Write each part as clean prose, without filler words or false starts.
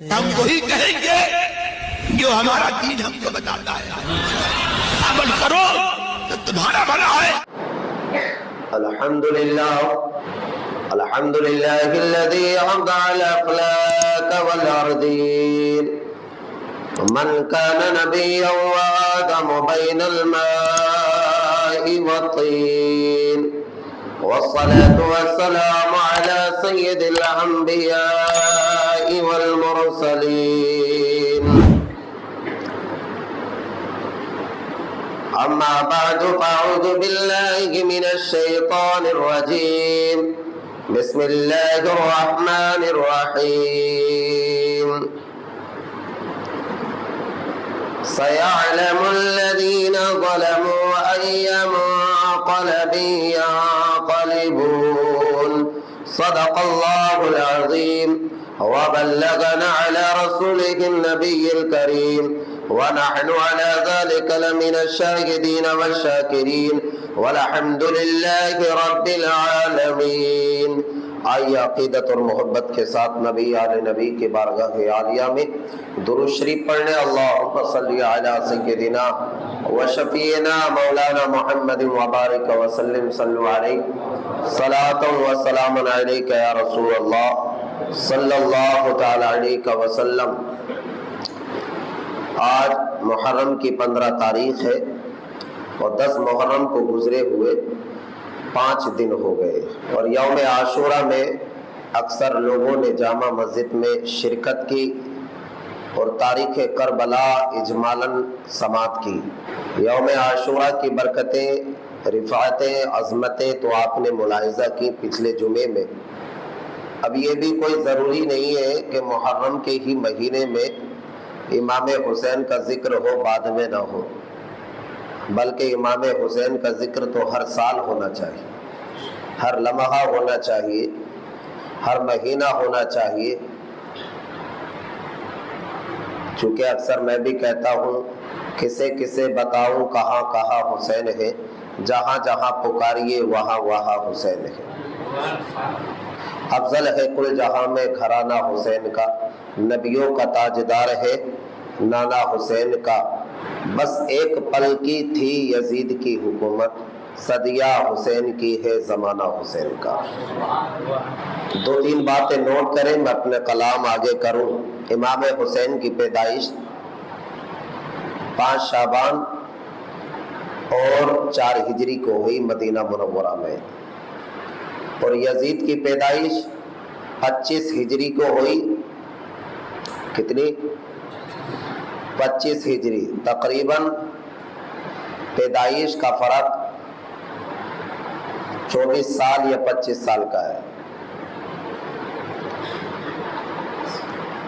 ہم وہی کہیں گے جو ہمارا دین ہم کو بتاتا ہے. عمل کرو تو تمہارا بھلا ہے. الحمد لله الذي أبدع الأخلاق والأرضين من كان نبيا وآدم بين الماء والطين والصلاة والسلام على سيد الأنبياء والمرسلين أما بعد فأعوذ بالله من الشيطان الرجيم بسم الله الرحمن الرحيم سيعلم الذين ظلموا أي منقلب ينقلبون صدق الله العظيم وبلغنا على رسوله النبي الكريم ونحن على ذلك لمن الشاهدين والشاكرين والحمد لله رب العالمین. آئیے عقیدت اور محبت کے ساتھ نبی آل نبی کی بارگاہ عالیہ میں درود شریف پڑھنے. اللہم صلی علی سیدنا و شفیعنا مولانا محمد وبارک وسلم. صلو علیہ صلاۃ و سلام علیک یا رسول اللہ صلی اللہ تعالی علیہ وسلم. آج محرم کی 15 تاریخ ہے اور 10 محرم کو گزرے ہوئے 5 دن ہو گئے. اور یوم عاشورہ میں اکثر لوگوں نے جامع مسجد میں شرکت کی اور تاریخ کربلا اجمالاً سماعت کی. یوم عاشورہ کی برکتیں، رفعتیں، عظمتیں تو آپ نے ملاحظہ کی پچھلے جمعے میں. اب یہ بھی کوئی ضروری نہیں ہے کہ محرم کے ہی مہینے میں امام حسین کا ذکر ہو بعد میں نہ ہو، بلکہ امام حسین کا ذکر تو ہر سال ہونا چاہیے، ہر لمحہ ہونا چاہیے، ہر مہینہ ہونا چاہیے. چونکہ اکثر میں بھی کہتا ہوں کسے کسے بتاؤں کہاں کہاں حسین ہے، جہاں جہاں پکاریے وہاں وہاں حسین ہے. افضل ہے کل جہاں میں گھرانہ حسین کا، نبیوں کا تاجدار ہے نانا حسین کا. بس ایک پل کی تھی یزید کی حکومت، صدیہ حسین کی ہے زمانہ حسین کا. 2-3 باتیں نوٹ کریں، میں اپنے کلام آگے کروں. امام حسین کی پیدائش 5 شعبان اور 4 ہجری کو ہوئی مدینہ منورہ میں، اور یزید کی پیدائش 25 ہجری کو ہوئی. کتنی؟ 25 ہجری. تقریباً پیدائش کا فرق 24 سال یا 25 سال کا ہے.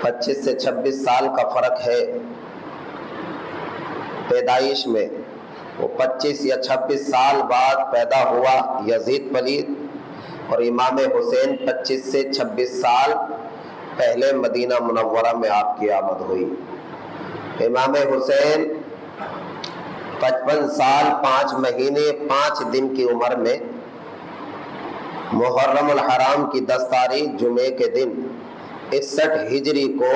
25 سے 26 سال کا فرق ہے پیدائش میں. وہ 25 یا 26 سال بعد پیدا ہوا یزید پلید، اور امام حسین 25 سے 26 سال پہلے مدینہ منورہ میں آپ کی آمد ہوئی. امام حسین 55 سال 5 مہینے 5 دن کی عمر میں محرم الحرام کی 10 تاریخ جمعے کے دن 61 ہجری کو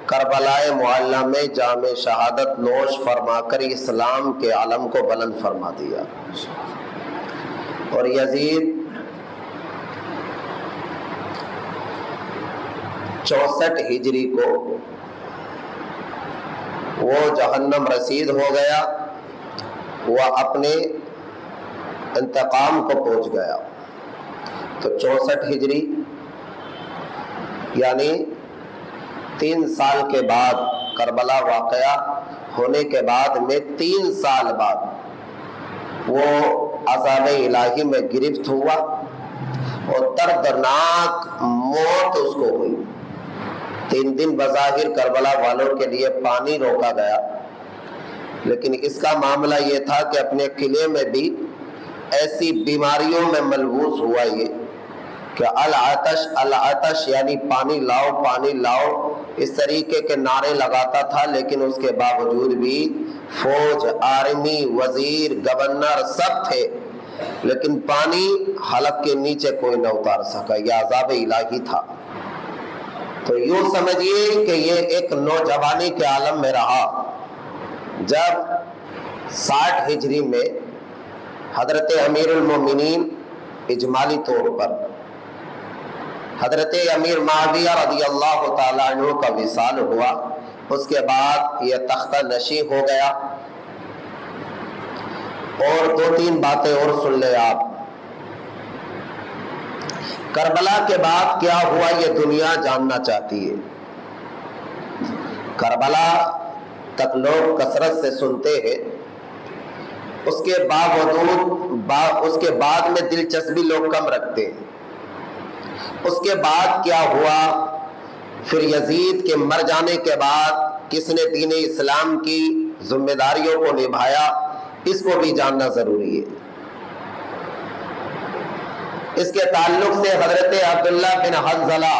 کربلائے معلیٰ میں جام شہادت نوش فرما کر اسلام کے علم کو بلند فرما دیا. اور یزید 64 ہجری کو وہ جہنم رسید ہو گیا، وہ اپنے انتقام کو پہنچ گیا. تو 64 ہجری یعنی 3 سال کے بعد کربلا واقعہ ہونے کے بعد میں 3 سال بعد وہ عذاب الہی میں گرفت ہوا اور دردناک موت اس کو ہوئی. 3 دن بظاہر کربلا والوں کے لیے پانی روکا گیا، لیکن اس کا معاملہ یہ تھا کہ اپنے قلعے میں بھی ایسی بیماریوں میں ملبوس ہوا یہ کہ العطش العطش یعنی پانی لاؤ پانی لاؤ، اس طریقے کے نعرے لگاتا تھا. لیکن اس کے باوجود بھی فوج، آرمی، وزیر، گورنر سب تھے، لیکن پانی حلق کے نیچے کوئی نہ اتار سکا. یہ عذاب الہی تھا. تو یوں سمجھیے کہ یہ ایک نوجوانی کے عالم میں رہا جب 60 ہجری میں حضرت امیر المومنین اجمالی طور پر حضرت امیر معاویہ رضی اللہ تعالیٰ عنہ کا وصال ہوا. اس کے بعد یہ تختہ نشی ہو گیا. اور 2-3 باتیں اور سن لیں آپ. کربلا کے بعد کیا ہوا یہ دنیا جاننا چاہتی ہے. کربلا تک لوگ کثرت سے سنتے ہیں، اس کے باوجود اس کے بعد میں دلچسپی لوگ کم رکھتے ہیں. اس کے بعد کیا ہوا، پھر یزید کے مر جانے کے بعد کس نے دین اسلام کی ذمہ داریوں کو نبھایا، اس کو بھی جاننا ضروری ہے. اس کے تعلق سے حضرت عبداللہ بن حنظلہ،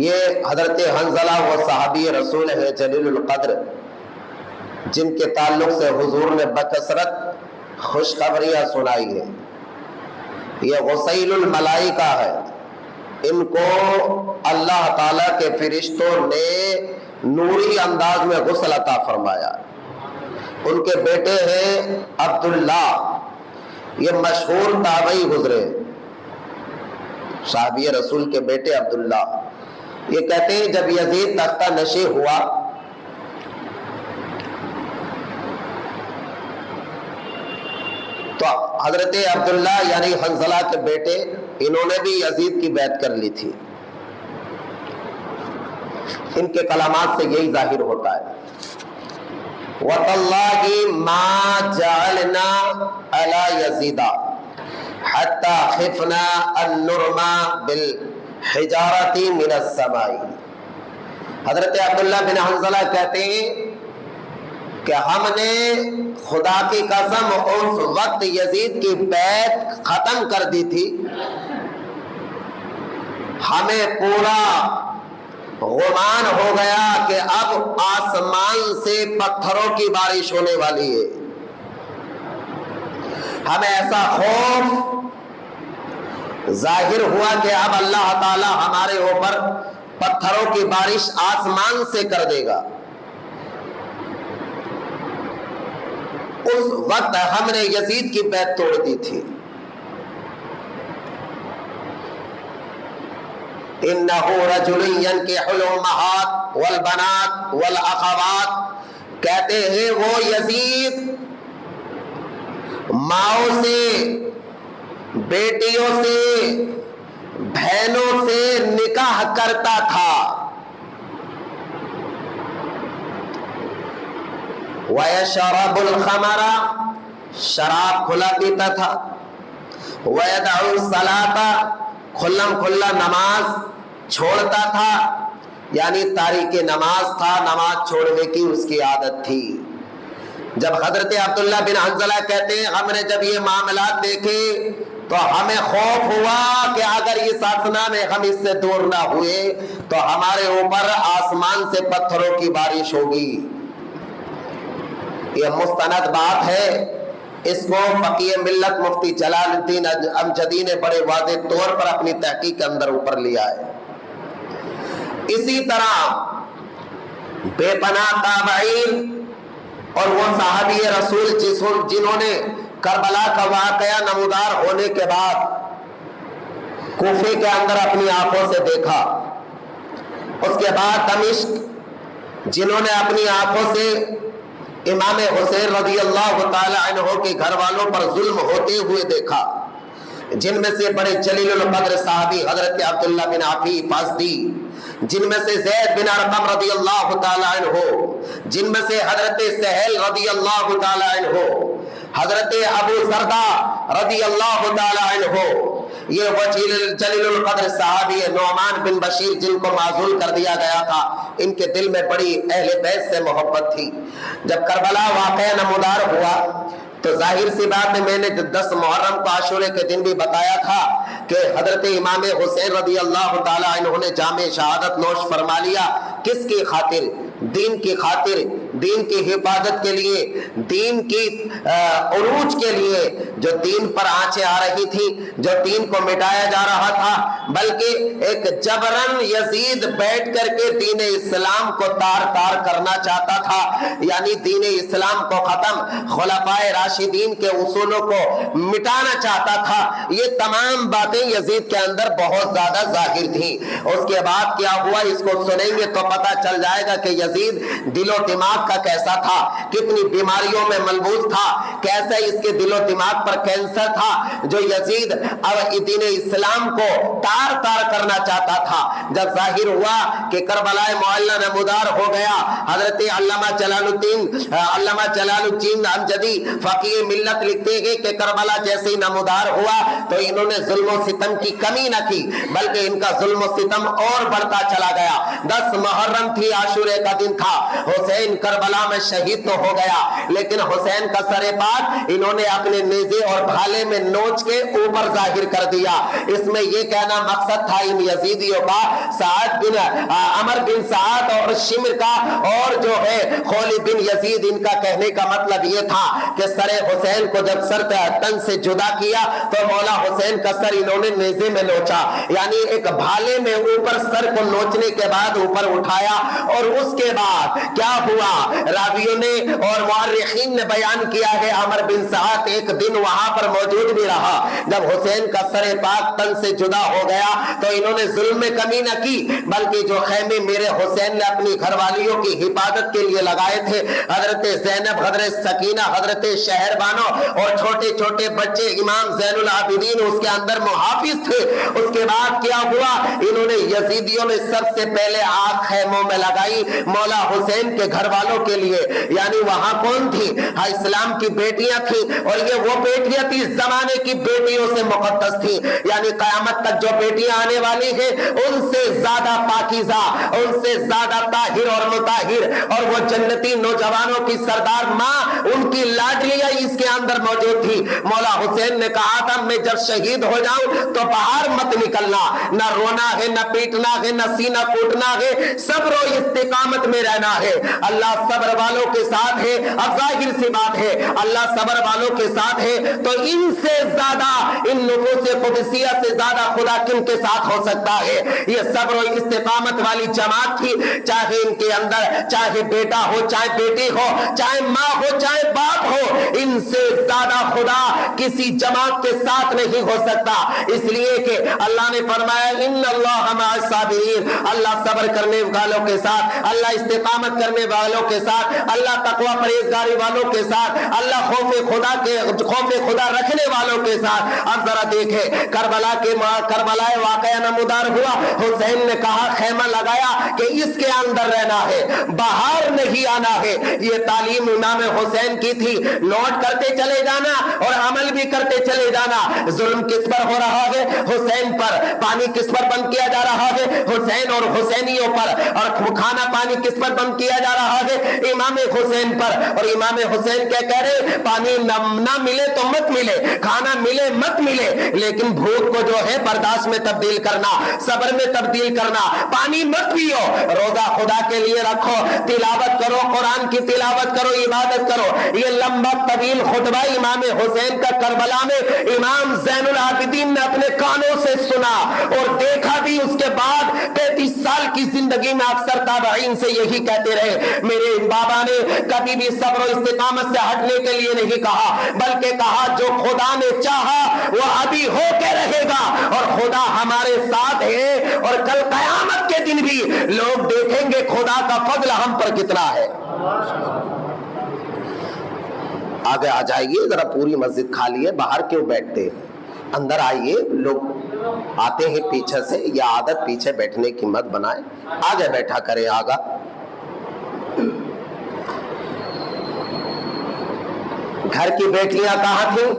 یہ حضرت حنظلہ وہ صحابی رسول ہے جلیل القدر، جن کے تعلق سے حضور نے بکثرت خوشخبریاں سنائی ہیں. یہ غسیل الملائکہ ہے. ان کو اللہ تعالیٰ کے فرشتوں نے نوری انداز میں غسل عطا فرمایا. ان کے بیٹے ہیں عبداللہ، یہ مشہور تابعی گزرے، صحابی رسول کے بیٹے عبداللہ. یہ کہتے ہیں جب یزید تختہ نشی ہوا تو حضرت عبداللہ یعنی حنظلہ کے بیٹے، انہوں نے بھی یزید کی بیعت کر لی تھی. ان کے کلمات سے یہی ظاہر ہوتا ہے. وَتَاللَّهِ مَا جَعَلْنَا عَلَى يَزِيدَ حَتَّى خِفْنَا أَن نُرْمَى بِالْحِجَارَةِ مِنَ السَّمَاءِ. حضرت عبداللہ بن حنظلہ کہتے ہیں کہ ہم نے خدا کی قسم اس وقت یزید کی بیعت ختم کر دی تھی، ہمیں پورا غمان ہو گیا کہ اب آسمان سے پتھروں کی بارش ہونے والی ہے. ہمیں ایسا خوف ظاہر ہوا کہ اب اللہ تعالی ہمارے اوپر پتھروں کی بارش آسمان سے کر دے گا. اس وقت ہم نے یزید کی بیعت توڑ دی تھی. انہو رجل ینکح الامہات والبنات والاخوات، کہتے ہیں وہ یزید ماؤں سے، بیٹیوں سے، بہنوں سے نکاح کرتا تھا. وَيَشْرَبُ الْخَمَرَ، شراب کھلا پیتا تھا. وَيَدْعُ الصَّلَاةَ، کھلم کھلا نماز چھوڑتا تھا، یعنی تاریک نماز تھا، نماز چھوڑنے کی اس کی عادت تھی. جب حضرت عبداللہ بن حنظلہ کہتے ہیں ہم نے جب یہ معاملات دیکھے تو ہمیں خوف ہوا کہ اگر اس اسنا میں ہم اس سے دور نہ ہوئے تو ہمارے اوپر آسمان سے پتھروں کی بارش ہوگی. یہ مستند بات ہے. اس کو فقیہ ملت مفتی جلال الدین امجدی نے بڑے واضح طور پر اپنی تحقیق کے اندر اوپر لیا ہے. اسی طرح بے پناہ تابعین اور وہ صحابی رسول جنہوں نے کربلا کا واقعہ نمودار ہونے کے بعد کوفے کے اندر اپنی آنکھوں سے دیکھا، اس کے بعد دمشق جنہوں نے اپنی آنکھوں سے امام حسین رضی اللہ تعالی عنہ کے گھر والوں پر ظلم ہوتے ہوئے دیکھا، جن میں سے بڑے جلیل القدر صحابی حضرت عبداللہ بن عفیف ازدی، جن میں سے زید بن ارقم رضی اللہ تعالی عنہ، جن میں سے حضرت سہیل رضی اللہ تعالی عنہ، حضرت ابو زردہ رضی اللہ تعالی عنہ، یہ وہ جلیل القدر صحابی نعمان بن بشیر جن کو معزول کر دیا گیا تھا. ان کے دل میں بڑی اہل بیت سے محبت تھی. جب کربلا واقعہ نمودار ہوا تو ظاہر سی بات ہے، میں نے 10 محرم کو عاشورے کے دن بھی بتایا تھا کہ حضرت امام حسین رضی اللہ تعالی عنہ نے جام شہادت نوش فرما لیا. کس کی خاطر؟ دین کی خاطر، دین کی حفاظت کے لیے، دین کی عروج کے لیے جو دین پر آنچیں آ رہی تھی، جو دین کو مٹایا جا رہا تھا، بلکہ ایک جبرن یزید بیٹھ کر کے دین اسلام کو تار تار کرنا چاہتا تھا، یعنی دین اسلام کو ختم، خلفائے راشدین کے اصولوں کو مٹانا چاہتا تھا۔ یہ تمام باتیں یزید کے اندر بہت زیادہ ظاہر تھیں۔ اس کے بعد کیا ہوا اس کو سنیں گے تو پتہ چل جائے گا کہ یزید دل و دماغ کا کیسا تھا، کتنی بیماریوں میں ملبوس تھا، کیسے اس کے دل و دماغ پر کینسر تھا، جو یزید اب دین اسلام کو تار تار کرنا چاہتا تھا۔ جب ظاہر ہوا کہ کربلا معلی نمودار ہو گیا، حضرت علامہ جلال الدین امجدی فقیہ ملت لکھتے ہیں کہ کربلا جیسے ہی نمودار ہوا تو انہوں نے ظلم و ستم کی کمی نہ کی، بلکہ ان کا ظلم و ستم اور بڑھتا چلا گیا۔ 10 محرم تھی، عاشورے کا دن تھا، حسین کربلا میں شہید تو ہو گیا، لیکن حسین کا سر پاک انہوں نے اپنے نیزے اور بھالے میں نوچ کے اوپر ظاہر کر دیا۔ اس میں یہ کہنا مقصد تھا ان یزیدیوں کا، عمر بن سعد اور شمر کا، اور جو ہے خولد بن یزید، ان کا کہنے کا مطلب یہ تھا کہ سر حسین کو جب سر تن سے جدا کیا تو مولا حسین کا سر انہوں نے نیزے میں نوچا، یعنی ایک بھالے میں اوپر سر کو نوچنے کے بعد اوپر اٹھایا۔ اور اس کے بعد کیا ہوا، راویوں نے اور مورخین نے بیان کیا ہے، عمر بن سعد ایک دن وہاں پر موجود بھی رہا۔ جب حسین کا سر پاک تن سے جدا ہو گیا تو انہوں نے ظلم میں کمی نہ کی، بلکہ جو خیمے میرے حسین نے اپنی گھر والیوں کی حفاظت کے لیے لگائے تھے، حضرت زینب، حضرت سکینہ، حضرت شہر بانو اور چھوٹے چھوٹے بچے، امام زین العابدین اس کے اندر محافظ تھے۔ اس کے بعد کیا ہوا، انہوں نے یزیدیوں نے سب سے پہلے آگ خیموں میں لگائی مولا حسین کے گھر والوں کے لیے، یعنی وہاں کون تھی، اسلام کی بیٹیاں تھیں، اور یہ وہ بیٹیاں تھی زمانے کی بیٹیوں سے مقدس تھی، یعنی قیامت تک جو بیٹیاں آنے والی ہیں ان سے زیادہ پاکیزہ، ان سے زیادہ طاہر اور مطہر، اور وہ جنتی نوجوانوں کی سردار ماں، ان کی لاڈلیاں اس کے اندر موجود تھی۔ مولا حسین نے کہا تھا میں جب شہید ہو جاؤں تو باہر مت نکلنا، نہ رونا ہے، نہ پیٹنا ہے، نہ سینہ کوٹنا ہے، صبر و استقامت میں رہنا ہے۔ اللہ صبر والوں کے ساتھ ہے۔ اب ظاہر سی بات ہے اللہ صبر والوں کے ساتھ ہے تو ان سے زیادہ، ان نفوس قدسیہ سے زیادہ خدا کن کے ساتھ ہو سکتا ہے؟ یہ صبر و استقامت والی جماعت تھی، چاہے ان کے اندر چاہے بیٹا ہو، چاہے بیٹی ہو، چاہے ماں ہو، چاہے باپ ہو، ان سے زیادہ خدا کسی جماعت کے ساتھ نہیں ہو سکتا، اس لیے کہ اللہ نے فرمایا ان اللہ مع الصابرین، اللہ صبر کرنے والوں کے ساتھ، اللہ استقامت کرنے والوں کے ساتھ، اللہ تقوی پرہیزگاری والوں کے ساتھ، اللہ خوف خدا رکھنے والوں کے ساتھ۔ اب ذرا دیکھیں کربلا واقعہ نمودار ہوا، حسین نے کہا خیمہ لگایا کہ اس کے اندر رہنا ہے، باہر نہیں آنا ہے۔ یہ تعلیم امام حسین کی تھی، نوٹ کرتے چلے جانا اور عمل بھی کرتے چلے جانا۔ ظلم کس پر ہو رہا ہے؟ حسین پر۔ پانی کس پر بند کیا جا رہا ہے؟ حسین اور حسینیوں پر۔ اور کھانا پانی کس پر بند کیا جا رہا ہے؟ امام حسین پر۔ اور امام حسین کیا کہہ رہے؟ پانی نہ ملے تو مت ملے، کھانا ملے مت ملے، لیکن بھوک کو جو ہے برداشت میں تبدیل کرنا، صبر میں تبدیل کرنا، پانی مت پیو، روزہ خدا کے لیے رکھو، تلاوت کرو، قرآن کی تلاوت کرو، عبادت کرو۔ یہ لمبا طویل خطبہ امام حسین کا کربلا میں امام زین العابدین نے اپنے کانوں سے سنا اور دیکھا بھی۔ اس کے بعد 35 سال کی زندگی میں اکثر تابعین سے یہی کہتے رہے، میرے بابا نے کبھی بھی صبر و استقامت سے ہٹنے کے لیے نہیں کہا، بلکہ کہا جو خدا نے چاہا وہ ابھی ہو کے رہے گا، اور خدا ہمارے ساتھ ہے، اور کل قیامت کے دن بھی لوگ دیکھیں گے خدا کا فضل ہم پر کتنا ہے۔ آگے آ جائیے، ذرا پوری مسجد خالی ہے، باہر کیوں بیٹھتے ہیں؟ اندر آئیے، لوگ آتے ہیں پیچھے سے، یہ عادت پیچھے بیٹھنے کی مت بنائیں، آگے بیٹھا کریں۔ آگا گھر کی بیٹیاں کہاں تھیں؟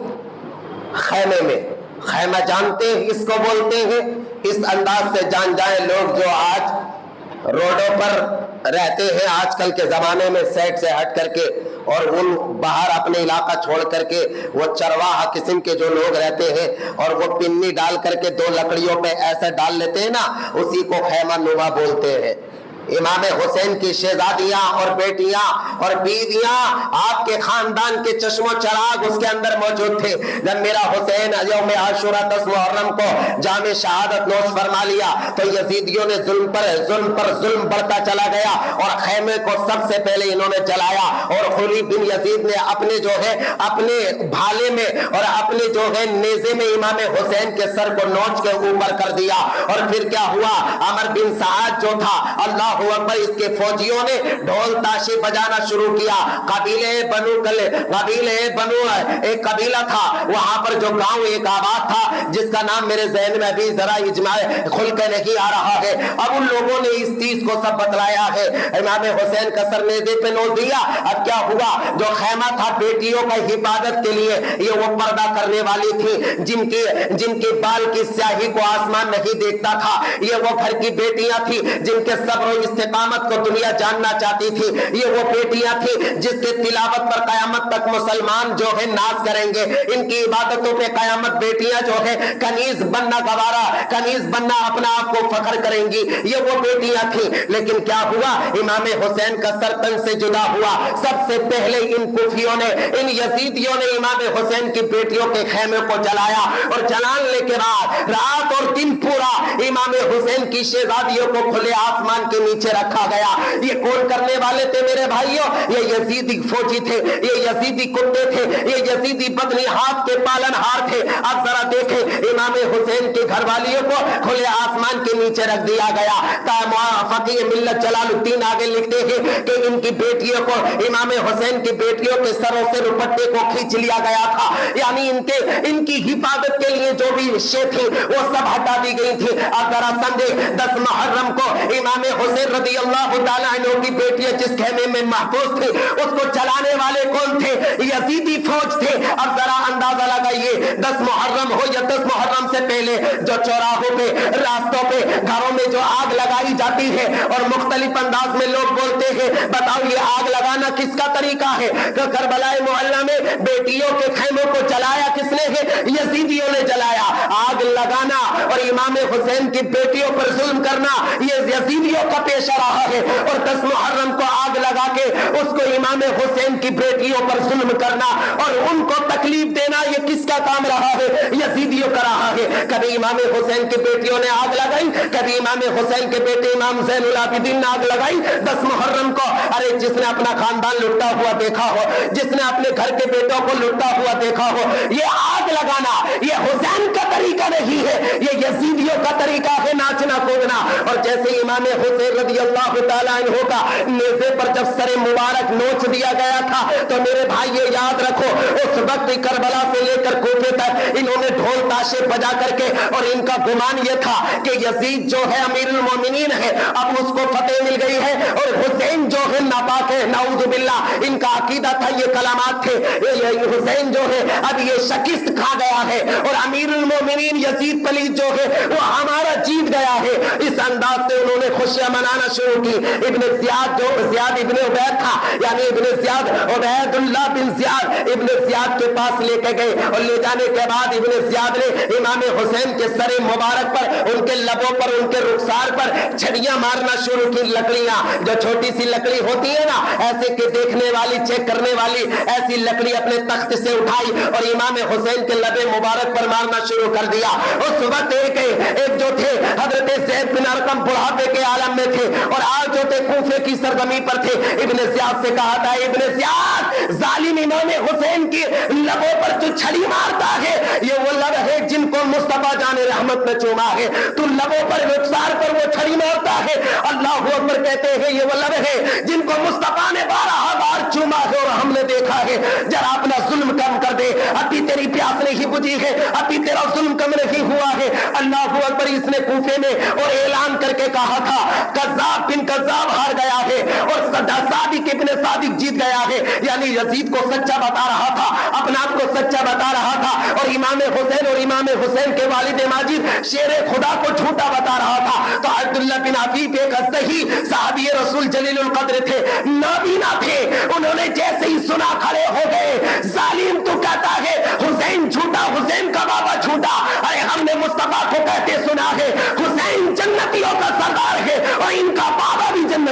خیمے میں۔ خیمہ جانتے ہیں اس کو بولتے ہیں، اس انداز سے جان جائیں لوگ جو آج روڈوں پر رہتے ہیں آج کل کے زمانے میں، سیٹ سے ہٹ کر کے، اور ان باہر اپنے علاقہ چھوڑ کر کے وہ چرواہا قسم کے جو لوگ رہتے ہیں، اور وہ پنی ڈال کر کے 2 لکڑیوں پہ ایسے ڈال لیتے ہیں نا، اسی کو خیمہ نما بولتے ہیں۔ امام حسین کی شہزادیاں اور بیٹیاں اور بیویاں آپ کے خاندان کے چشم و چراغ اس کے اندر موجود تھے. جب میرا حسین یوم عاشورہ 10 محرم کو جام شہادت نوش فرما لیا تو یزیدیوں نے ظلم پر ظلم بڑھتا چلا گیا اور خیمے کو سب سے پہلے انہوں نے جلایا. اور خلی بن یزید نے اپنے جو ہے اپنے بھالے میں اور اپنے جو ہے نیزے میں امام حسین کے سر کو نوچ کے اوپر کر دیا. اور پھر کیا ہوا, عمر بن سعد جو تھا, اللہ اکبر, اس کے فوجیوں نے ڈھول تاشے بجانا شروع کیا. قبیلے بنو ایک قبیلہ تھا, وہاں پر جو گاؤں ایک آباد تھا جس کا نام میرے ذہن میں ابھی ذرا اجماع کھل کے نہیں آ رہا ہے. اب ان لوگوں نے اس چیز کو سب بتلایا ہے. امام حسین کا سر نیزے پہ نوچ دیا. اب کیا ہوا, جو خیمہ تھا بیٹیوں کا حفاظت کے لیے, یہ وہ پردہ کرنے والی تھی جن کے بال کی سیاہی کو آسمان نہیں دیکھتا تھا. یہ وہ گھر کی بیٹیاں تھی جن کے صبر و استقامت کو دنیا جاننا چاہتی تھی. یہ وہ بیٹیاں تھی جس کے تلاوت پر قیامت تک مسلمان جو ہے ناز کریں گے. ان کی عبادتوں پہ قیامت بیٹیاں جو ہے کنیز بننا گوارا, کنیز بننا اپنا آپ کو فخر کریں گی. یہ وہ بیٹیاں تھی. لیکن کیا ہوا, امام حسین کا سر تن سے جدا ہوا. سب سے پہلے ان کوفیوں نے, ان یزیدیوں نے امام حسین کی بیٹیوں کے خیمے کو جلایا. اور جلانے کے بعد رات اور دن پورا امام حسین کی شہزادیوں کو کھلے آسمان کے نیچے رکھا گیا. یہ کون کرنے والے تھے میرے بھائیوں؟ یہ یزیدی فوجی تھے, یہ یزیدی کتے تھے, یہ یزیدی بدنی ہاتھ کے پالن ہار تھے. اب ذرا دیکھیں, امام حسین کے گھر والیوں کو کھلے آسمان کے نیچے رکھ دیا گیا. فقیہ ملت جلال الدین آگے لکھتے ہیں کہ ان کی بیٹیوں کو, امام حسین کی بیٹیوں کے سروں سے دوپٹے کو کھینچ لیا گیا تھا. یعنی ان کی حفاظت کے لیے جو بھی شے تھی وہ سب ہٹا دی گئی تھی. اب ذرا سمجھے, 10 محرم کو امام حسین رضی اللہ تعالیٰ عنہ کی بیٹیاں جس خیمے میں محفوظ تھی اس کو چلانے والے کون تھے؟ یزیدی فوج تھے. اب ذرا اندازہ لگائیے, 10 محرم ہو یا 10 محرم سے پہلے جو چوراہوں پہ, راستوں پہ, گھروں میں جو آگ لگائی جاتی ہے اور مختلف انداز میں لوگ بولتے ہیں, بتاؤ یہ آگ لگانا کس کا طریقہ ہے؟ کربلا معلیٰ میں بیٹیوں کے خیموں کو جلایا کس نے ہے؟ یزیدیوں نے جلایا. آگ لگانا اور امام حسین کی بیٹیوں پر ظلم کرنا یہ یزیدیوں کا پیشہ رہا ہے. اور 10 محرم کو آگ لگا کے اس کو امام حسین کی بیٹیوں پر ظلم کرنا اور ان کو تکلیف دینا یہ کس کا کام رہا ہے؟ یزیدیوں کا رہا ہے. کبھی امام حسین کی بیٹیوں نے آگ لگائی, کبھی امام حسین کے بیٹے امام زین العابدین نے آگ لگائی 10 محرم کو. ارے جس نے اپنا خاندان لٹتا ہوا دیکھا ہو, جس نے اپنے گھر کے بیٹوں کو لٹتا ہوا دیکھا ہو, یہ آگ لگانا یہ حسین کا طریقہ نہیں ہے, یہ یزیدیوں کا طریقہ ہے ناچنا کودنا. اور جیسے امام حسین رضی اللہ تعالیٰ عنہ کا نیزے پر جب سر مبارک نوچ دیا گیا تھا تو میرے بھائی یہ یاد رکھو, اس وقت کربلا سے لے کر کوفے تک انہوں نے ڈھول تاشے بجا کر کے, اور ان کا گمان یہ تھا کہ یزید جو ہے امیر المومنین ہے, اب اس کو فتح مل گئی ہے, اور حسین جو ہے ناپاک ہے, نعوذ باللہ. ان کا عقیدہ تھا, یہ کلمات تھے, حسین جو ہے اب یہ شکست کھا گیا ہے اور امیر المومنین یزید پلید جو ہے وہ ہمارا جیت گیا ہے. اس انداز سے انہوں نے خوشیاں منانا شروع کی. ابن زیاد جو زیاد ابن عبید تھا, یعنی ابن زیاد عبید اللہ بن زیاد ابن زیاد کے پاس لے کے گئے, اور لے جانے کے بعد ابن زیاد نے امام حسین کے سر مبارک پر, ان کے لبوں پر, ان کے رخسار پر چھڑیاں مارنا شروع کی. لکڑیاں جو چھوٹی سی لکڑی ہوتی ہے نا, ایسے کہ دیکھنے والی, چیک کرنے والی, ایسی لکڑی اپنے تخت سے اٹھائی اور امام حسین کے لبے مبارک پر مارنا شروع کر دیا. اس وقت ایک جو تھے حضرت زید بن ارقم بڑھاپے کے عالم میں تھے, اور آج جو تھے کوفے کی سرزمین پر تھے. ابن زیاد سے کہا تھا, ابن زیاد, ظالم امام حسین کی لبوں پر جو چھڑی مارتا ہے یہ وہ لب ہے جن کو مصطفیٰ جان رحمت نے چوما ہے. تو لبوں پر, رخسار پر وہ چھڑی مارتا ہے. اللہ اکبر کہتے ہیں یہ وہ لب ہے جن کو مصطفیٰ نے 12 بار چوما ہے, اور ہم نے دیکھا ہے. ذرا اپنا ظلم کم کر دے, ابھی تیری پیاس نہیں بجھی ہے, ابھی تیرا ظلم کم نہیں ہوا ہے. اللہ اکبر. اس نے کوفے میں اور اعلان کر کے کہا تھا, کذاب بن کذاب ہار گیا ہے اور صادق ابن صادق جیت گیا ہے. یعنی یزید کو سچا بتا رہا تھا, اپنا آپ کو سچا بتا رہا تھا, اور امام حسین اور امام حسین کے والد ماجد شیر خدا کو جھوٹا بتا رہا تھا. تو عبداللہ بن عفیف ایک ہی صحابی رسول جلیل القدر تھے, نابینا تھے. انہوں نے جیسے ہی سنا کھڑے ہو گئے, ظالم تو کہتا ہے حسین جھوٹا, حسین کا بابا جھوٹا. ارے ہم نے مصطفیٰ کو کہتے سنا ہے حسین جنتیوں کا سردار ہے اور ان کا بابا بھی جنتی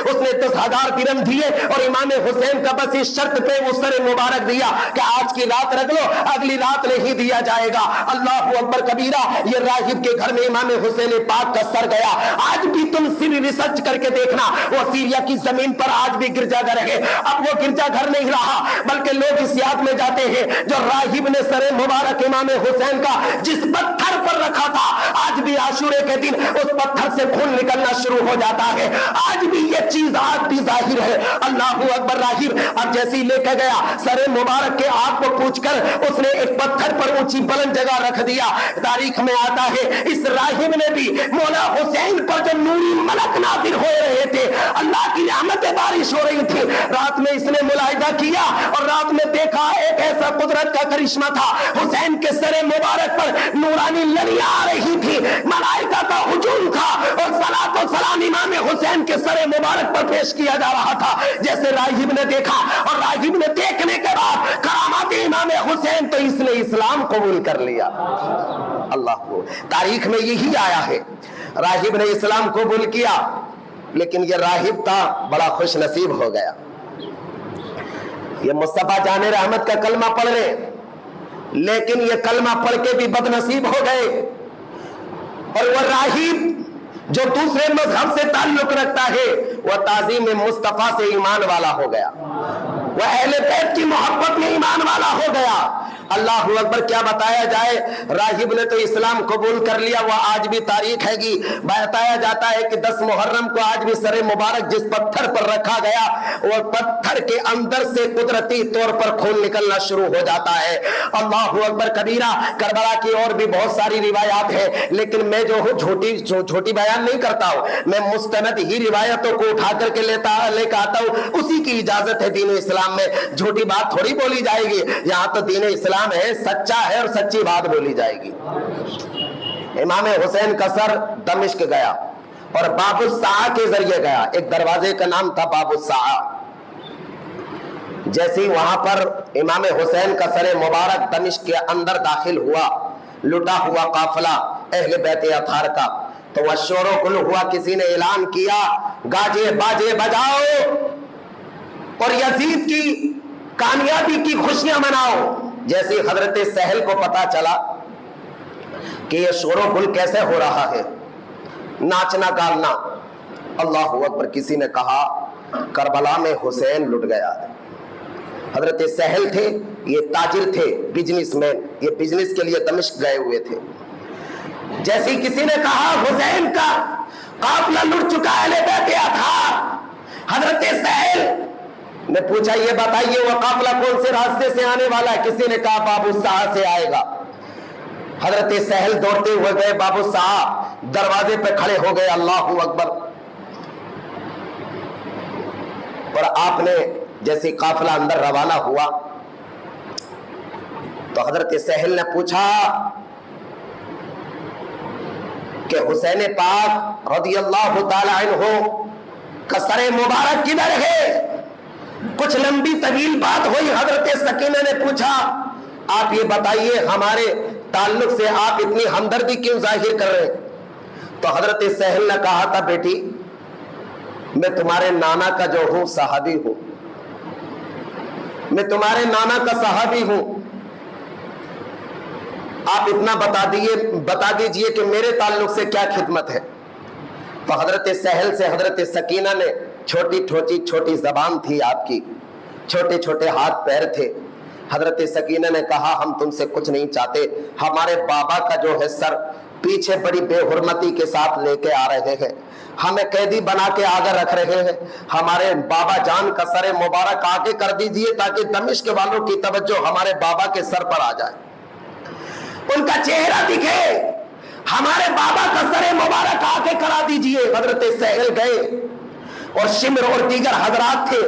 اس نے 10,000 درہم دیے اور امام حسین کا بس اس شرط پہ وہ سر مبارک دیا کہ آج کی رات رکھ لو، اگلی رات نہیں دیا جائے گا۔ اللہ اکبر کبیرہ، یہ راہب کے گھر میں امام حسین پاک کا سر گیا۔ آج بھی تم ریسرچ کر کے دیکھنا، وہ سیریا کی زمین پر آج بھی گرجا گھر ہے۔ اب وہ گرجا گھر نہیں رہا بلکہ لوگ اس یاد میں جاتے ہیں جو راہب نے سر مبارک امام حسین کا جس پتھر پر رکھا تھا، آج بھی عاشورے کے دن اس پتھر سے خون نکلنا شروع ہو جاتا ہے۔ آج بھی یہ چیز آج بھی ظاہر ہے۔ اللہ اکبر، راہب اب جیسے ہی لے کے گیا سر مبارک کے آگ کو پوچھ کر اس نے ایک پتھر پر اونچی بلند جگہ رکھ دیا۔ تاریخ میں آتا ہے اس راہب نے بھی مولا حسین پر جو نوری ملک نازل ہو رہے تھے، اللہ کی رحمتیں بارش ہو رہی تھی، رات میں اس نے ملاحظہ کیا اور رات میں دیکھا ایک ایسا قدرت کا کرشمہ تھا، حسین کے سر مبارک پر نورانی لڑیاں آ رہی تھی، ملائکہ کا ہجوم تھا اور صلاۃ و سلام امام حسین کے سر مبارک پر پیش کیا جا رہا تھا۔ جیسے راہب نے دیکھا اور راہب نے دیکھنے کے بعد کرامات امام حسین، تو اس نے اسلام قبول کر لیا۔ اللہ کو تاریخ میں یہی آیا ہے، راہب نے اسلام قبول کیا، لیکن یہ راہب تھا بڑا خوش نصیب ہو گیا۔ یہ مصطفیٰ جان رحمت کا کلمہ پڑھ رہے لیکن یہ کلمہ پڑھ کے بھی بد نصیب ہو گئے، اور وہ راہب جو دوسرے مذہب سے تعلق رکھتا ہے وہ تعظیم مصطفیٰ سے ایمان والا ہو گیا، وہ اہل بیت کی محبت میں ایمان والا ہو گیا۔ اللہ اکبر، کیا بتایا جائے، راہب نے تو اسلام قبول کر لیا، وہ آج بھی تاریخ ہے گی، بتایا جاتا ہے کہ 10 محرم کو آج بھی سر مبارک جس پتھر پر رکھا گیا وہ پتھر کے اندر سے قدرتی طور پر خون نکلنا شروع ہو جاتا ہے۔ اللہ اکبر کبیرہ، کربلا کی اور بھی بہت ساری روایات ہیں، لیکن میں جو ہوں جھوٹی بیان نہیں کرتا ہوں، میں مستند ہی روایتوں کو اٹھا کر کے لے کے آتا ہوں، اسی کی اجازت ہے دین اسلام میں، جھوٹی بات تھوڑی بولی جائے گی، یہاں تو دین اسلام ہے، سچا ہے اور سچی بات بولی جائے گی۔ امام حسین کا سر دمشق گیا اور باب الساعہ کے ذریعے گیا، ایک دروازے کا نام تھا باب الساعہ۔ جیسے ہی وہاں پر امام حسین کا سر مبارک دمشق کے اندر داخل ہوا، لٹا ہوا قافلہ اہل بیت اطہار کا، تو وہ شور و غل ہوا، کسی نے اعلان کیا گاجے باجے بجاؤ اور یزید کی کامیابی کی خوشیاں مناؤ۔ جیسے حضرت سہل کو پتا چلا کہ یہ شور و غل کیسے ہو رہا ہے، ناچنا گالنا، اللہ اکبر، کسی نے کہا کربلا میں حسین لٹ گیا ہے۔ حضرت سہل تھے، یہ تاجر تھے، بزنس مین، یہ بزنس کے لیے دمشق گئے ہوئے تھے۔ جیسے ہی کسی نے کہا حسین کا قافلہ لٹ چکا ہے، اہل بیت اطہار، حضرت سہل نے پوچھا یہ بتائیے وہ قافلہ کون سے راستے سے آنے والا ہے؟ کسی نے کہا باب الساعہ سے آئے گا۔ حضرت سہل دوڑتے ہوئے گئے باب الساعہ، دروازے پہ کھڑے ہو گئے، اللہ اکبر، اور آپ نے جیسے قافلہ اندر روانہ ہوا تو حضرت سہل نے پوچھا کہ حسین پاک رضی اللہ تعالی عنہ کا سر مبارک کدھر ہے؟ کچھ لمبی طویل بات ہوئی، حضرت سکینہ نے پوچھا آپ یہ بتائیے ہمارے تعلق سے آپ اتنی ہمدردی کیوں ظاہر کر رہے ہیں؟ تو حضرت سہل نے کہا تھا بیٹی میں تمہارے نانا کا جو ہوں صحابی ہوں، میں تمہارے نانا کا صحابی ہوں، آپ اتنا بتا دیجئے کہ میرے تعلق سے کیا خدمت ہے۔ تو حضرت سہل سے حضرت سکینہ نے چھوٹی زبان تھی آپ کی، چھوٹے چھوٹے ہاتھ پیر تھے، حضرت سکینہ نے کہا ہم تم سے کچھ نہیں چاہتے، ہمارے بابا کا جو ہے سر پیچھے بڑی بے حرمتی کے ساتھ لے کے آ رہے ہیں، ہمیں قیدی بنا کے آگے رکھ رہے ہیں، ہمارے بابا جان کا سر مبارک آگے کر دیجئے تاکہ دمشق والوں کی توجہ ہمارے بابا کے سر پر آ جائے، ان کا چہرہ دکھے، ہمارے بابا کا سر مبارک آگے کرا دیجئے۔ حضرت سہل گئے اور شمر اور دیگر حضرات تھے،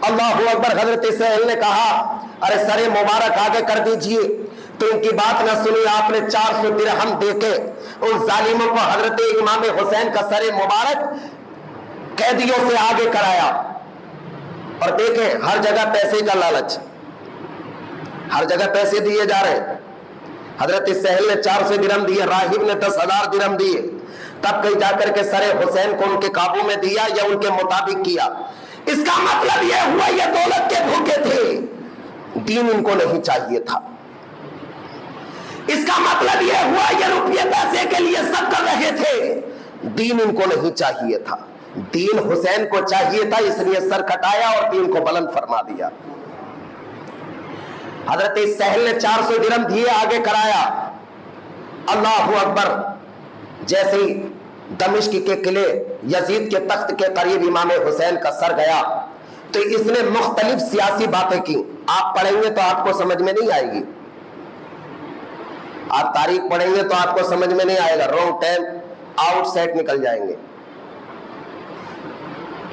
اللہ اکبر، حضرت سہل نے کہا ارے سر مبارک آگے کر دیجئے، تو ان کی بات نہ سنی، آپ نے 400 درہم دے کے ان ظالموں کو حضرت امام حسین کا سر مبارک قیدیوں سے آگے کرایا۔ اور دیکھیں ہر جگہ پیسے کا لالچ، ہر جگہ پیسے دیے جا رہے، حضرت سہل نے 400 درہم دیے، راہب نے 10,000 درہم دیے، تب کہیں جا کر کے سر حسین کو ان کے قابو میں دیا یا ان کے مطابق کیا. اس کا مطلب یہ ہوا یہ دولت کے بھوکے تھے, دین ان کو نہیں چاہیے تھا. اس کا مطلب یہ ہوا یہ روپیے پیسے کے لیے سب کر رہے تھے, دین ان کو نہیں چاہیے تھا. دین حسین کو چاہیے تھا, اس لیے سر کٹایا اور دین کو بلند فرما دیا. حضرت سہل نے 400 درہم دیے, آگے کرایا. اللہ اکبر. جیسے ہی دمشق کے قلعے یزید کے تخت کے قریب امام حسین کا سر گیا تو اس نے مختلف سیاسی باتیں کی. آپ پڑھیں گے تو آپ کو سمجھ میں نہیں آئے گی, آپ تاریخ پڑھیں گے تو آپ کو سمجھ میں نہیں آئے گا, رونگ ٹائم آؤٹ سائڈ نکل جائیں گے.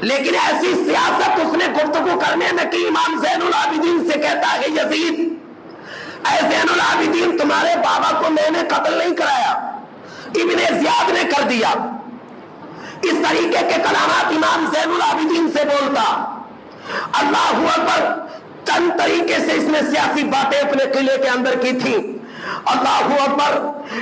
لیکن ایسی سیاست اس نے گفتگو کرنے میں کی, امام زین العابدین سے کہتا ہے یزید اے زین العابدین تمہارے بابا کو میں نے قتل نہیں کرایا, ابن زیاد نے کر دیا. اس طریقے کے کلامات امام زین العابدین سے بولتا. اللہ اکبر. چند طریقے سے اس نے سیاسی باتیں اپنے قلعے کے اندر کی تھی. اللہ اکبر.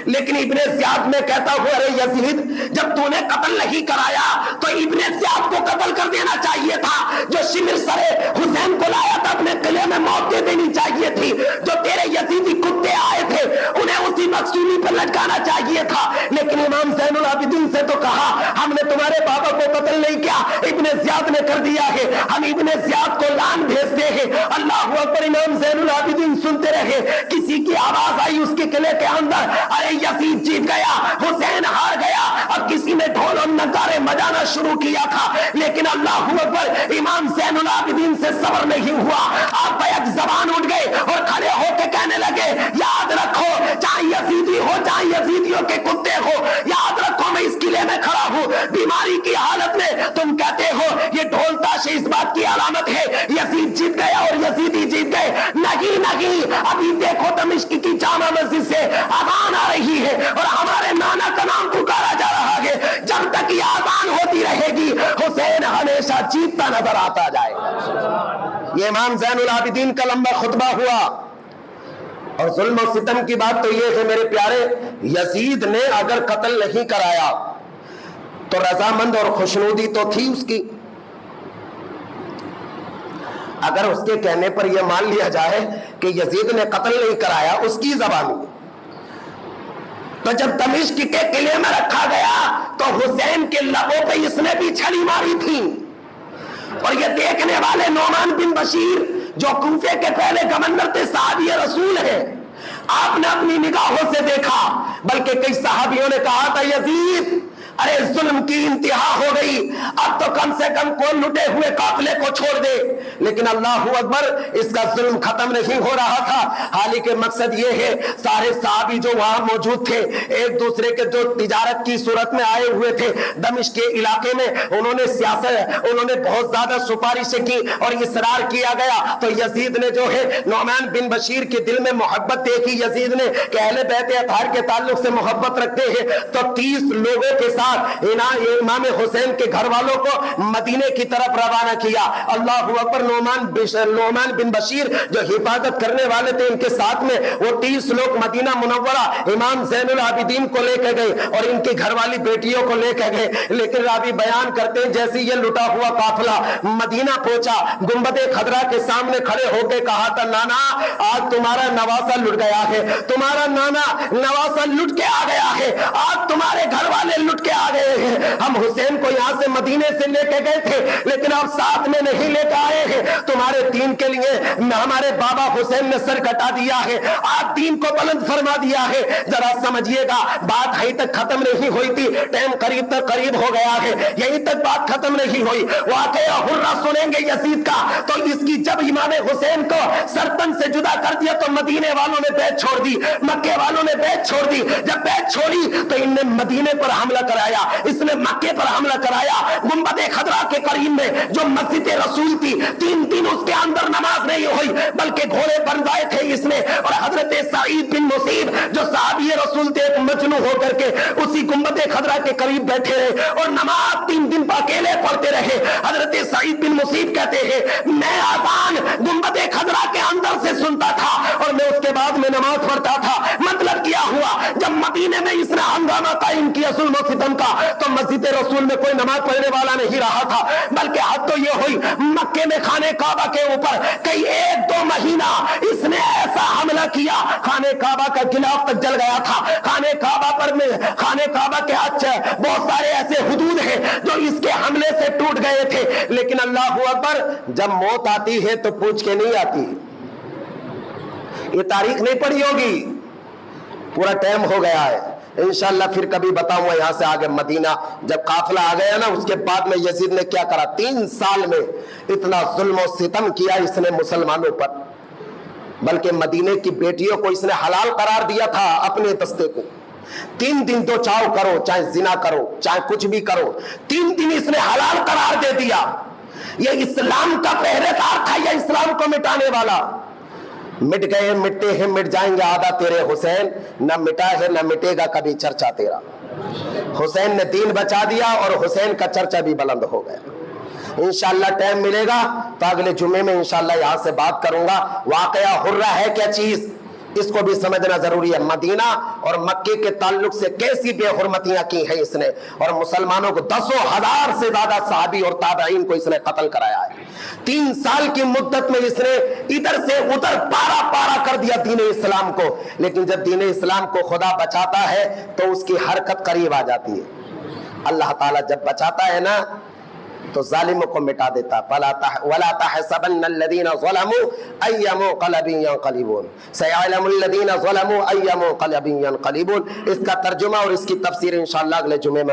لیکن ابن زیاد میں کہتا ہوں ارے یزید جب تو نے قتل نہیں کرایا تو ابن زیاد کو قتل کر دینا چاہیے تھا. جو شمر سرے حسین کو لایا تھا اپنے قلعے میں موت دے دینی چاہیے تھی. جو تیرے یزیدی کتے آئے تھے انہیں اسی مقصومی پر لٹکانا چاہیے تھا. لیکن امام زین العابدین سے تو کہا ہم نے تمہارے بابا کو قتل نہیں کیا, ابن زیاد نے کر دیا ہے, ہم ابن زیاد کو لان بھیجتے ہیں. اللہ اکبر. امام زین العابدین سنتے رہے. کسی کی آواز آئی اس کے قلعے کے اندر, ارے یزید جیت گیا, حسین ہار گیا. اور کسی نے ڈھول اور نگارے بجانا شروع کیا تھا. لیکن اللہ اکبر امام زین العابدین سے صبر نہیں ہوا. آپ بیک زبان اٹھ گئے اور کھڑے ہو کے کہنے لگے یاد رکھو چاہے یزیدی ہو چاہے یزیدیوں کے کتے ہو, یاد رکھو میں اس قلعے میں کھڑا ہوں بیماری کی حالت میں. تم کہتے ہو یہ ڈھول تاشے اس بات کی علامت ہے یزید جیت گیا اور یزیدی جیت گئے. نہیں نہیں, ابھی دیکھو دمشق کی جامع مسجد سے اذان آ رہی ہے اور ہمارے نانا کا نام پکارا جا رہا ہے. جب تک یہ اذان ہوتی رہے گی حسین ہمیشہ جیتتا نظر آتا جائے گا. یہ امام زین العابدین کا لمبا خطبہ ہوا. اور ظلم و ستم کی بات تو یہ ہے میرے پیارے, یزید نے اگر قتل نہیں کرایا تو رضامند اور خوشنودی تو تھی اس کی. اگر اس کے کہنے پر یہ مان لیا جائے کہ یزید نے قتل نہیں کرایا اس کی زبانی, تو جب دمشق کے قلعے میں رکھا گیا تو حسین کے لبوں پہ اس نے بھی چھڑی ماری تھی. اور یہ دیکھنے والے نعمان بن بشیر جو کوفے کے پہلے گورنر تھے, صحابی رسول ہیں, آپ نے اپنی نگاہوں سے دیکھا. بلکہ کئی صحابیوں نے کہا تھا یزید ارے ظلم کی انتہا ہو گئی, اب تو کم سے کم کوئی لٹے ہوئے قافلے کو چھوڑ دے. لیکن اللہ اکبر اس کا ظلم ختم نہیں ہو رہا تھا. حالانکہ مقصد یہ ہے سارے صحابی جو وہاں موجود تھے ایک دوسرے کے جو تجارت کی صورت میں آئے ہوئے تھے دمشق کے علاقے میں, انہوں نے سیاست انہوں نے بہت زیادہ سفارشیں کی اور اصرار کیا گیا. تو یزید نے جو ہے نعمان بن بشیر کے دل میں محبت دیکھی. یزید نے کہ اہل بیت اطہار کے تعلق سے محبت رکھتے ہیں تو 30 لوگوں کے ساتھ امام حسین کے گھر والوں کو مدینے کی طرف روانہ کیا. اللہ اکبر. نعمان بن بشیر جو حفاظت کرنے والے تھے ان کے ساتھ میں وہ 30 لوگ مدینہ منورہ امام زین العابدین کو لے کے گئے اور ان کی گھر والی بیٹیوں کو لے کے گئے. لیکن راوی بیان کرتے ہیں جیسے یہ لٹا ہوا قافلہ مدینہ پہنچا گنبد خضرا کے سامنے کھڑے ہو کے کہا تھا نانا آج تمہارا نواسا لٹ گیا ہے, تمہارا نانا نواسا لٹ کے آ گیا ہے, آج تمہارے گھر والے لٹ کے آ گئے ہیں. ہم حسین کو یہاں سے مدینے سے لے کے گئے تھے لیکن آپ ساتھ میں نہیں لے کے آئے ہیں. تمہارے دین کے لیے ہمارے بابا حسین نے سر کٹا دیا ہے, آپ دین کو بلند فرما دیا ہے. ذرا سمجھیے گا بات یہیں تک ختم نہیں ہوئی تھی, ٹائم قریب تک قریب ہو گیا ہے, یہیں تک بات ختم نہیں ہوئی. واقعہ حرہ سنیں گے یزید کا تو اس کی جب امام حسین کو سرطن سے جدا کر دیا تو مدینے والوں نے بیعت چھوڑ دی, مکے والوں نے بیعت چھوڑ دی. جب بیعت چھوڑی تو ان نے مدینے پر حملہ کرایا, اس نے مکے پر حملہ کرایا. گنبد خضرا کے قریب میں جو مسجد رسول تھی 3 دن اس کے اندر نماز نہیں ہوئی بلکہ گھوڑے بنوائے تھے اس نے. اور حضرت سعید بن مسیب جو صحابی رسول تھے مجنون ہو کر کے اسی گنبد خضرا کے قریب بیٹھے رہے اور نماز 3 دن اکیلے پڑھتے رہے. حضرت سعید بن مسیب کہتے ہیں میں اذان گنبد خضرا کے اندر سے سنتا تھا اور میں اس کے بعد میں نماز پڑھتا تھا. مطلب کیا ہوا ہوا جب مدینے میں اس نے ہنگامہ قائم کیا ظلم و ستم کا، تو مسجد رسول میں کوئی نماز پڑھنے والا نہیں رہا تھا، بلکہ حد تو یہ ہوئی مکے میں خانہ کعبہ کے اوپر کئی 1-2 مہینہ اس نے ایسا حملہ کیا، خانہ کعبہ کا غلاف تک جل گیا تھا، خانہ کعبہ کے بہت سارے ایسے حدود ہیں جو اس کے حملے سے ٹوٹ گئے تھے، لیکن اللہ اکبر، جب موت آتی ہے تو پوچھ کے نہیں آتی۔ یہ تاریخ نہیں پڑھی ہوگی، پورا ٹائم ہو گیا ہے، انشاءاللہ پھر کبھی بتاؤں گا۔ یہاں سے آگے مدینہ جب قافلہ آ گیا نا، اس کے بعد میں یزید نے کیا کرا، 3 سال میں اتنا ظلم و ستم کیا اس نے مسلمانوں پر، بلکہ مدینے کی بیٹیوں کو اس نے حلال قرار دیا تھا اپنے دستے کو۔ 3 دن تو چاو کرو، چاہے زنا کرو، چاہے کچھ بھی کرو، 3 دن اس نے حلال قرار دے دیا۔ یہ اسلام کا پہرے دار تھا یا اسلام کو مٹانے والا؟ مٹ گئے، مٹتے ہیں، مٹ جائیں گے آدھا تیرے حسین، نہ مٹا ہے نہ مٹے گا کبھی چرچا تیرا۔ حسین نے دین بچا دیا اور حسین کا چرچا بھی بلند ہو گیا۔ انشاءاللہ ٹائم ملے گا تو اگلے جمعے میں انشاءاللہ یہاں سے بات کروں گا۔ واقعہ حرہ ہے کیا چیز، اس کو بھی سمجھنا ضروری ہے۔ مدینہ اور مکے کے تعلق سے کیسی بے حرمتیاں کی ہیں اس نے، اور مسلمانوں کو 10,000 سے زیادہ صحابی اور تابعین کو اس نے قتل کرایا ہے۔ 3 سال کی مدت میں اس نے ادھر سے ادھر پارا پارا کر دیا دین اسلام کو، لیکن جب دین اسلام کو خدا بچاتا ہے تو اس کی حرکت قریب آ جاتی ہے۔ اللہ تعالیٰ جب بچاتا ہے نا تو ظالموں کو مٹا دیتا۔ وَلَا تَحْسَبَنَّ الَّذِينَ ظَلَمُوا أَيَّ مُنقَلَبٍ يَنقَلِبُونَ سَيَعْلَمُ الَّذِينَ ظَلَمُوا أَيَّ مُنقَلَبٍ يَنقَلِبُونَ۔ اس کا ترجمہ اور اس کی تفسیر انشاءاللہ اگلے جمعے میں